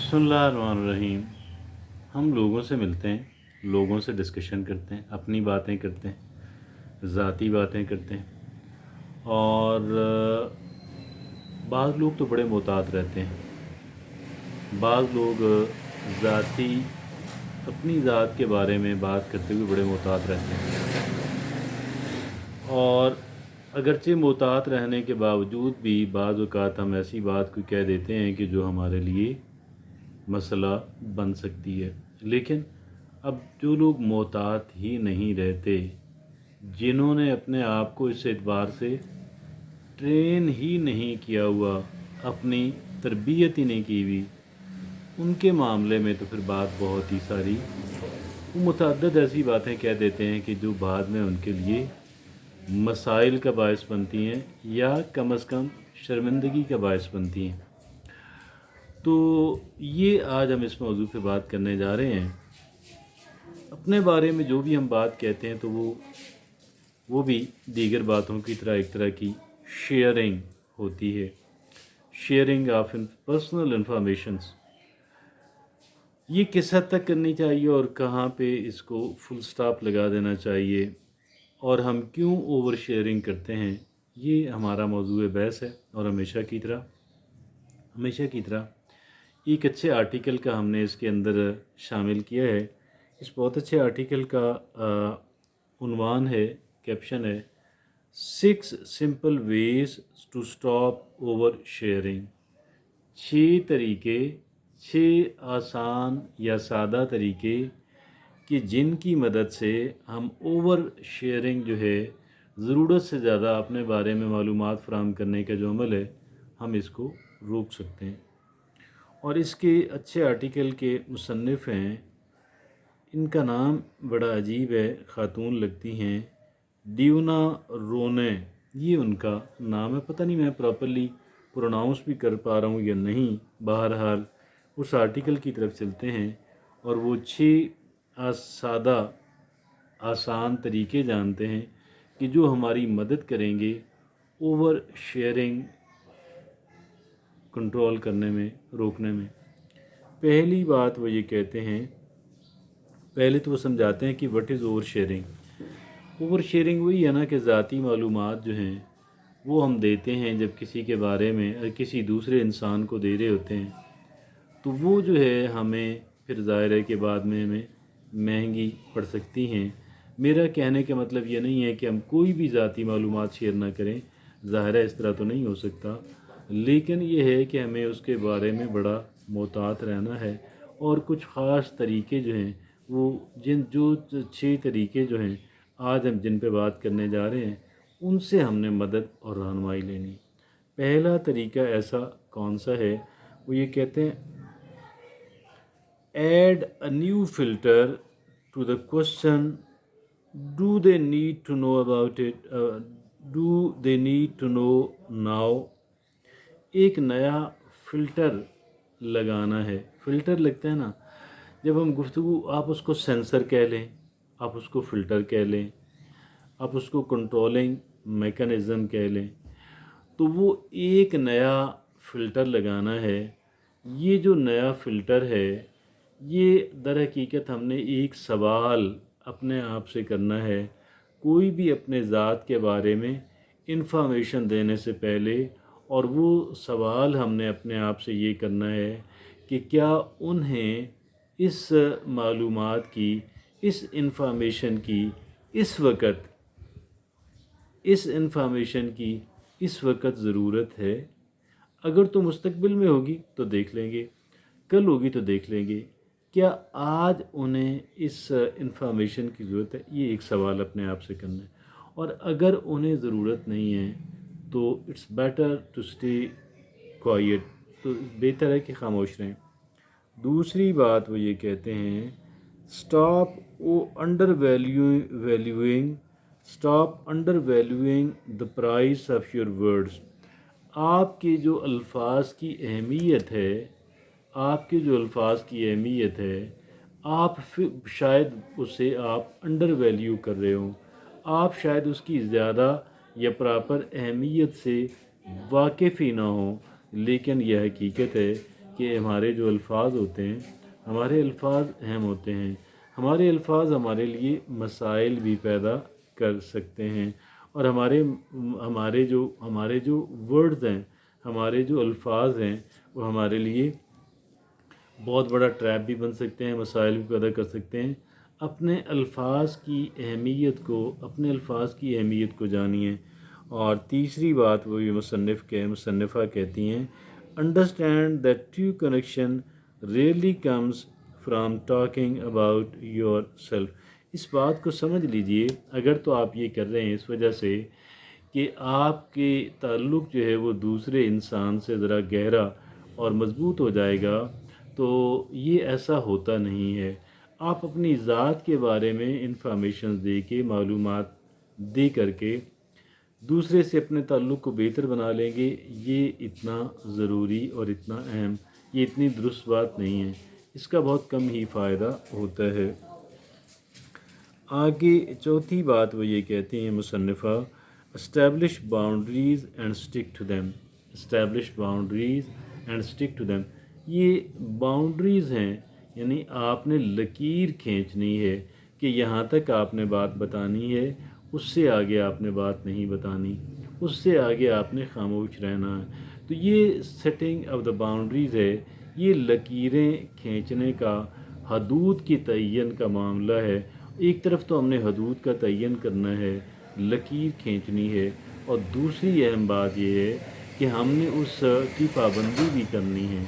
बिस्मिल्लाहिर्रहमानिर्रहीम। हम लोगों से मिलते हैं, लोगों से डिस्कशन करते हैं, अपनी बातें करते हैं, ज़ाती बातें करते हैं और बाज़ लोग तो बड़े मोहतात रहते हैं। बाज़ लोग ज़ाती अपनी ज़ात के बारे में बात करते हुए बड़े मोहतात रहते हैं और अगरचे मोहतात रहने के बावजूद भी बाज़ औक़ात हम ऐसी बात कोई कह देते हैं कि जो हमारे लिए मसला बन सकती है। लेकिन अब जो लोग मोहतात ही नहीं रहते, जिन्होंने अपने आप को इस एतबार से ट्रेन ही नहीं किया हुआ, अपनी तरबियत ही नहीं की हुई, उनके मामले में तो फिर बात बहुत ही सारी वो मुतअद्दिद ऐसी बातें कह देते हैं कि जो बाद में उनके लिए मसाइल का बायस बनती हैं या कम अज़ कम शर्मिंदगी का बायस बनती हैं। तो ये आज हम इस मौजू पे बात करने जा रहे हैं। अपने बारे में जो भी हम बात कहते हैं तो वो भी दीगर बातों की तरह एक तरह की शेयरिंग होती है, शेयरिंग ऑफ पर्सनल इंफॉर्मेशंस। ये किस हद तक करनी चाहिए और कहाँ पे इसको फुल स्टॉप लगा देना चाहिए और हम क्यों ओवर शेयरिंग करते हैं, ये हमारा मौजू बहस है। और हमेशा की तरह एक अच्छे आर्टिकल का हमने इसके अंदर शामिल किया है। इस बहुत अच्छे आर्टिकल का उन्वान है, कैप्शन है, 6 simple ways to stop oversharing. 6 आसान या सादा तरीके कि जिनकी मदद से हम ओवर शेयरिंग जो है, ज़रूरत से ज़्यादा अपने बारे में मालूमात फ़राहम करने का जो अमल है, हम इसको रोक सकते हैं। और इसके अच्छे आर्टिकल के मुसन्निफ़ हैं, इनका नाम बड़ा अजीब है, ख़ातून लगती हैं, डियोना रोने, ये उनका नाम है। पता नहीं मैं प्रॉपर्ली प्रोनाउंस भी कर पा रहा हूँ या नहीं। बहरहाल उस आर्टिकल की तरफ चलते हैं और वो 6 सादा आसान तरीके जानते हैं कि जो हमारी मदद करेंगे ओवर शेयरिंग कंट्रोल करने में, रोकने में। पहली बात वो ये कहते हैं, पहले तो वो समझाते हैं कि what is over sharing. Over sharing वही है ना कि ज़ाती मालूमात जो हैं वो हम देते हैं जब किसी के बारे में किसी दूसरे इंसान को दे रहे होते हैं, तो वो जो है हमें फिर ज़ाहिर है कि बाद में हमें महंगी पड़ सकती हैं। मेरा कहने का मतलब ये नहीं है कि हम कोई भी ज़ाती मालूमात शेयर ना करें, ज़ाहिर है इस तरह तो नहीं हो सकता, लेकिन ये है कि हमें उसके बारे में बड़ा मोहतात रहना है। और कुछ ख़ास तरीके जो हैं वो जो 6 तरीके जो हैं आज हम जिन पे बात करने जा रहे हैं, उनसे हमने मदद और रहनुमाई लेनी। पहला तरीका ऐसा कौन सा है, वो ये कहते हैं, add a new filter to the question do they need to know about it, do they need to know now. एक नया फ़िल्टर लगाना है। फ़िल्टर लगता है ना, जब हम गुफ्तगू, आप उसको सेंसर कह लें, आप उसको फ़िल्टर कह लें, आप उसको कंट्रोलिंग मेकनिज़म कह लें, तो वो एक नया फ़िल्टर लगाना है। ये जो नया फ़िल्टर है, ये दर हकीकत हमने एक सवाल अपने आप से करना है। कोई भी अपने ज़ात के बारे में इंफॉर्मेशन देने से पहले, और वो सवाल हमने अपने आप से ये करना है कि क्या उन्हें इस मालूमात की, इस इंफॉर्मेशन की इस वक्त ज़रूरत है। अगर तो मुस्तकबिल में होगी तो देख लेंगे, कल होगी तो देख लेंगे, क्या आज उन्हें इस इंफॉर्मेशन की ज़रूरत है। ये एक सवाल अपने आप से करना है। और अगर उन्हें ज़रूरत नहीं है तो it's better to stay quiet, तो बेहतर है कि खामोश रहें। दूसरी बात वो ये कहते हैं, stop under valuing the price of your words. आपके जो अल्फाज की अहमियत है, आप शायद उसे आप अंडर वैल्यू कर रहे हो, आप शायद उसकी ज़्यादा या प्रॉपर अहमियत से वाकिफ़ ही ना हो। लेकिन यह हकीकत है کہ ہمارے جو الفاظ ہوتے ہیں ہمارے الفاظ اہم ہوتے ہیں، ہمارے الفاظ ہمارے لیے مسائل بھی پیدا کر سکتے ہیں، اور ہمارے جو ورڈز ہیں، ہمارے جو الفاظ ہیں وہ ہمارے لیے بہت بڑا ٹریپ بھی بن سکتے ہیں، مسائل بھی پیدا کر سکتے ہیں۔ اپنے الفاظ کی اہمیت کو جانیے۔ اور تیسری بات وہ مصنفہ کہتی ہیں، understand that true connection really comes from talking about yourself. اس بات کو سمجھ لیجئے، اگر تو آپ یہ کر رہے ہیں اس وجہ سے کہ آپ کے تعلق جو ہے وہ دوسرے انسان سے ذرا گہرا اور مضبوط ہو جائے گا، تو یہ ایسا ہوتا نہیں ہے۔ آپ اپنی ذات کے بارے میں انفارمیشن دے کے، معلومات دے کر کے دوسرے سے اپنے تعلق کو بہتر بنا لیں گے، یہ اتنا ضروری اور اتنا اہم، یہ اتنی درست بات نہیں ہے، اس کا بہت کم ہی فائدہ ہوتا ہے۔ آگے چوتھی بات وہ یہ کہتے ہیں مصنفہ، establish boundaries and stick to them. Establish boundaries and stick to them, یہ باؤنڈریز ہیں، یعنی آپ نے لکیر کھینچنی ہے کہ یہاں تک آپ نے بات بتانی ہے، اس سے آگے آپ نے بات نہیں بتانی، اس سے آگے آپ نے خاموش رہنا ہے۔ تو یہ سیٹنگ آف دا باؤنڈریز ہے، یہ لکیریں کھینچنے کا، حدود کی تعین کا معاملہ ہے۔ ایک طرف تو ہم نے حدود کا تعین کرنا ہے، لکیر کھینچنی ہے، اور دوسری اہم بات یہ ہے کہ ہم نے اس کی پابندی بھی کرنی ہے،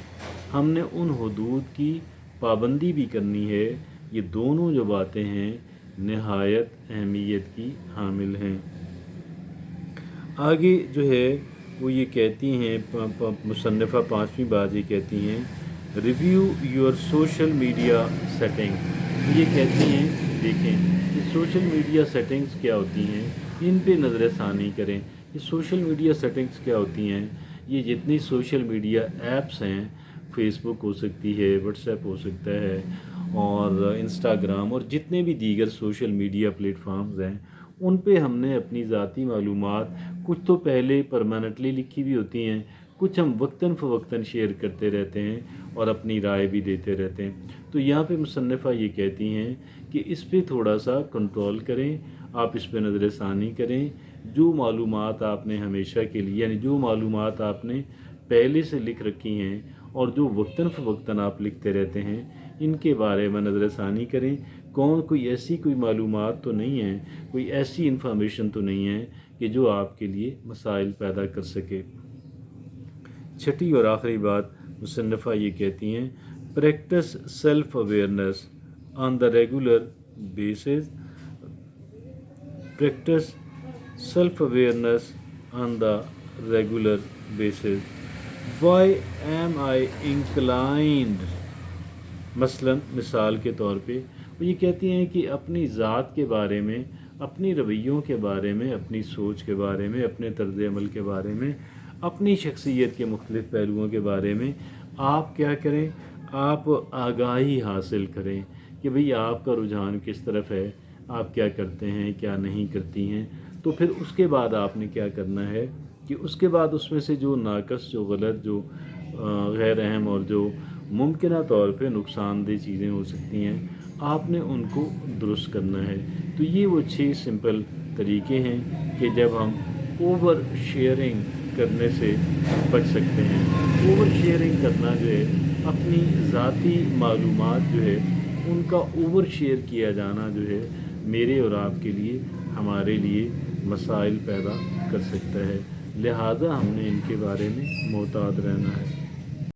ہم نے ان حدود کی پابندی بھی کرنی ہے۔ یہ دونوں جو باتیں ہیں نہایت اہمیت کی حامل ہیں۔ آگے جو ہے وہ یہ کہتی ہیں مصنفہ، پانچویں بات یہ کہتی ہیں، review your social media setting. یہ کہتی ہیں دیکھیں کہ سوشل میڈیا سیٹنگز کیا ہوتی ہیں، ان پہ نظر ثانی کریں۔ یہ سوشل میڈیا سیٹنگز کیا ہوتی ہیں؟ یہ جتنی سوشل میڈیا ایپس ہیں، فیس بک ہو سکتی ہے، واٹس ایپ ہو سکتا ہے، اور انسٹاگرام، اور جتنے بھی دیگر سوشل میڈیا پلیٹ فارمز ہیں، ان پہ ہم نے اپنی ذاتی معلومات کچھ تو پہلے پرماننٹلی لکھی بھی ہوتی ہیں، کچھ ہم وقتاً فوقتاً شیئر کرتے رہتے ہیں اور اپنی رائے بھی دیتے رہتے ہیں۔ تو یہاں پہ مصنفہ یہ کہتی ہیں کہ اس پہ تھوڑا سا کنٹرول کریں، آپ اس پہ نظر ثانی کریں۔ جو معلومات آپ نے ہمیشہ کے لیے، یعنی جو معلومات آپ نے پہلے سے لکھ رکھی ہیں اور جو وقتاً فوقتاً آپ لکھتے رہتے ہیں، ان کے بارے میں نظر ثانی کریں۔ کوئی ایسی معلومات تو نہیں ہیں، کوئی ایسی انفارمیشن تو نہیں ہے کہ جو آپ کے لیے مسائل پیدا کر سکے۔ چھٹی اور آخری بات مصنفہ یہ کہتی ہیں، practice self awareness on the regular basis. Practice self awareness on the regular basis. Why am I inclined, مثال کے طور پہ وہ یہ کہتی ہیں کہ اپنی ذات کے بارے میں، اپنی رویوں کے بارے میں، اپنی سوچ کے بارے میں، اپنے طرز عمل کے بارے میں، اپنی شخصیت کے مختلف پہلوؤں کے بارے میں آپ کیا کریں، آپ آگاہی حاصل کریں کہ بھئی آپ کا رجحان کس طرف ہے، آپ کیا کرتے ہیں، کیا نہیں کرتی ہیں۔ تو پھر اس کے بعد آپ نے کیا کرنا ہے کہ اس کے بعد اس میں سے جو ناقص، جو غلط، جو غیر اہم اور جو ممکنہ طور پہ نقصان دہ چیزیں ہو سکتی ہیں، آپ نے ان کو درست کرنا ہے۔ تو یہ وہ 6 سمپل طریقے ہیں کہ جب ہم اوور شیئرنگ کرنے سے بچ سکتے ہیں۔ اوور شیئرنگ کرنا جو ہے، اپنی ذاتی معلومات جو ہے ان کا اوور شیئر کیا جانا جو ہے، میرے اور آپ کے لیے، ہمارے لیے مسائل پیدا کر سکتا ہے، لہٰذا ہم نے ان کے بارے میں محتاط رہنا ہے۔